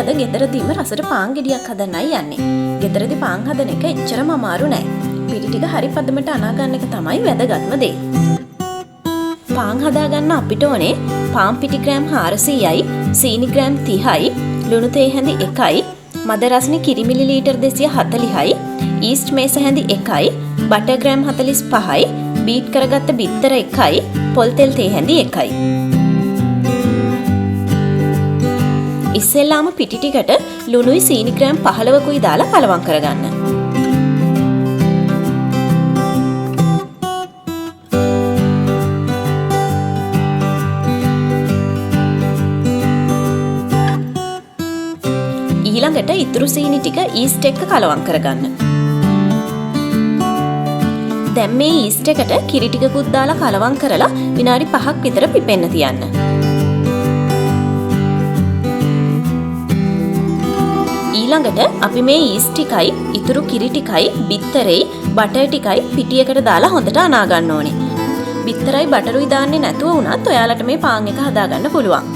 අද ගෙදරදීම රසට පාන් ගෙඩියක් හදන්නයි යන්නේ. ගෙදරදී පාන් හදන එක එච්චරම අමාරු නෑ. පිටි ටික හරි පදමට අනා ගන්න එක තමයි වැදගත්ම දේ. පාන් හදාගන්න අපිට ඕනේ පාන් පිටි ග්‍රෑම් 400යි, සීනි ග්‍රෑම් 30යි, ලුණු තේ හැඳි 1යි, මද රස්නේ කිරි මිලිලීටර් 240යි, ඊස්ට් මේස හැඳි 1යි, බටර් ග්‍රෑම් 45යි, බීට් කරගත්ත බිත්තර 1යි, පොල් තෙල් තේ හැඳි 1යි. ඉස්සෙල්ලාම පිටි ටිකට ලුණුයි සීනි ග්‍රෑම් 15කුයි දාලා කලවම් කරගන්න. ඊළඟට ඉතුරු සීනි ටික ඊස්ට් එක්ක කලවම් කරගන්න. දැන් මේ ඊස්ට් එකට කිරි ටිකකුත් දාලා කලවම් කරලා විනාඩි 5ක් විතර පිපෙන්න තියන්න. ඊළඟට අපි මේ ඊස්ට් ටිකයි ඉතුරු කිරි ටිකයි බිත්තරෙයි බටර් ටිකයි පිටියකට දාලා හොඳට අනා ගන්න ඕනේ. බිත්තරයි බටරුයි දාන්නේ නැතුව වුණත් ඔයාලට මේ පාන් එක හදාගන්න පුළුවන්.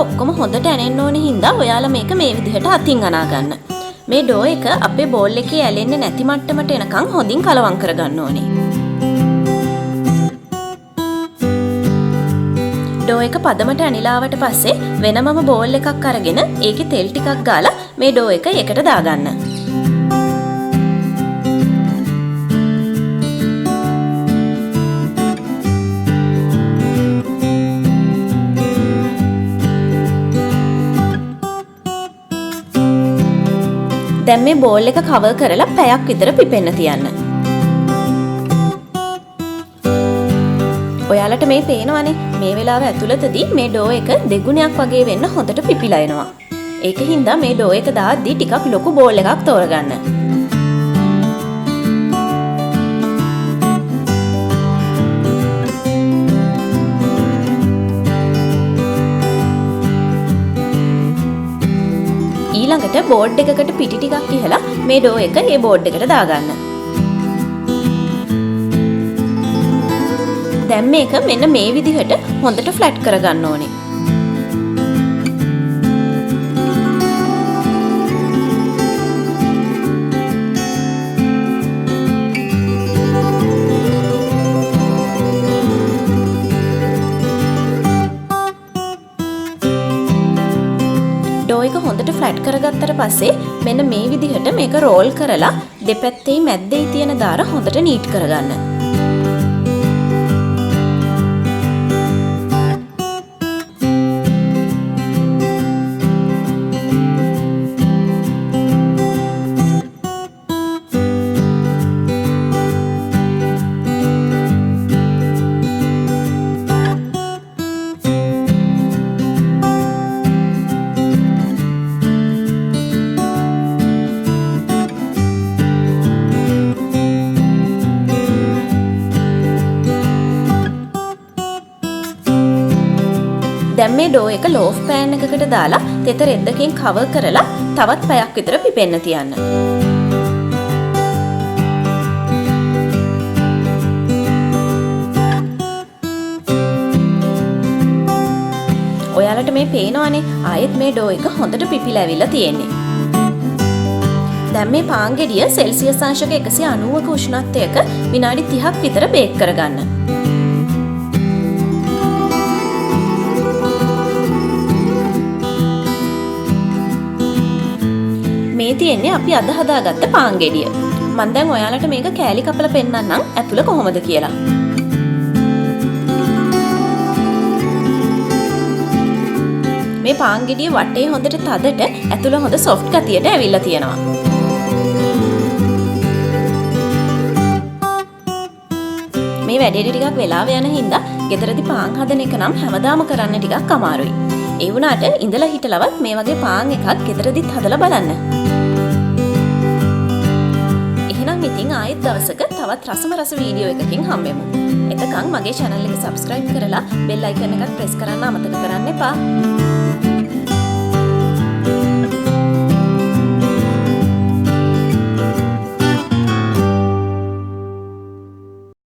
ඔක්කොම හොඳට ඇනෙන්න ඕන හින්දා ඔයාලා මේක මේ විදිහට අතින් අනා ගන්න. මේ ඩෝ එක අපේ බෝල් එකේ ඇලෙන්නේ නැති මට්ටමට එනකන් හොඳින් කලවම් කරගන්න ඕනේ. ඩෝ එක පදමට ඇනිලාවට පස්සේ වෙනමම බෝල් එකක් අරගෙන ඒකේ තෙල් ටිකක් ගාලා මේ ඩෝ එක එකට දාගන්න. දැන් මේ බෝල් එක කවර් කරලා පැයක් විතර පිපෙන්න තියන්න. ඔයාලට මේ පේනවනේ මේ වෙලාව ඇතුළතදී මේ ඩෝ එක දෙගුණයක් වගේ වෙන්න හොඳට පිපිලා එනවා. ඒක හින්දා මේ ඩෝ එක දාද්දී ටිකක් ලොකු බෝල් එකක් තෝරගන්න. ඊළඟට බෝඩ් එකකට පිටි ටිකක් ඉහලා මේ ඩෝ එක ඒ බෝඩ් එකට දාගන්න. දැන් මේක මෙන්න මේ විදිහට හොඳට ෆ්ලැට් කරගන්න ඕනේ. එක හොඳට ෆ්ලැට් කරගත්තට පස්සේ මෙන්න මේ විදිහට මේක රෝල් කරලා දෙපැත්තේ මැද්දේ තියෙන දාර හොඳට නීට් කරගන්න. දැන් මේ ඩෝ එක ලෝෆ් පෑන් එකකට දාලා තෙත රෙද්දකින් කවර් කරලා තවත් පැයක් විතර පිපෙන්න තියන්න. ඔයාලට මේ පේනවනේ ආයෙත් මේ ඩෝ එක හොඳට පිපිලා ඇවිල්ලා තියෙන්නේ. දැන් මේ පාන් ගෙඩිය සෙල්සියස් අංශක 190ක උෂ්ණත්වයක විනාඩි 30ක් විතර බේක් කරගන්න. මේ තියෙන්නේ අපි අද හදාගත්ත පාන් ගෙඩිය. මම දැන් ඔයාලට මේක කෑලි කපලා පෙන්නන්නම් ඇතුළ කොහොමද කියලා. මේ පාන් ගෙඩිය වටේ හොඳට තදට ඇතුළ හොඳ සොෆ්ට් ගතියට ඇවිල්ලා තියෙනවා. මේ වැඩේ ටිකක් වෙලාව යන හින්දා ගෙදරදී පාන් හදන එක නම් හැමදාම කරන්න ටිකක් අමාරුයි. ඒ වුණාට ඉඳලා හිටලවත් මේ වගේ පාන් එකක් ගෙදරදිත් හදලා බලන්න. එහෙනම් ඉතින් ආයෙත් දවසක දවසක තවත් රසම රස වීඩියෝ එකකින් හම්බෙමු. එතකන් මගේ channel එක subscribe කරලා bell icon එකත් press කරන්න අමතක කරන්න එපා.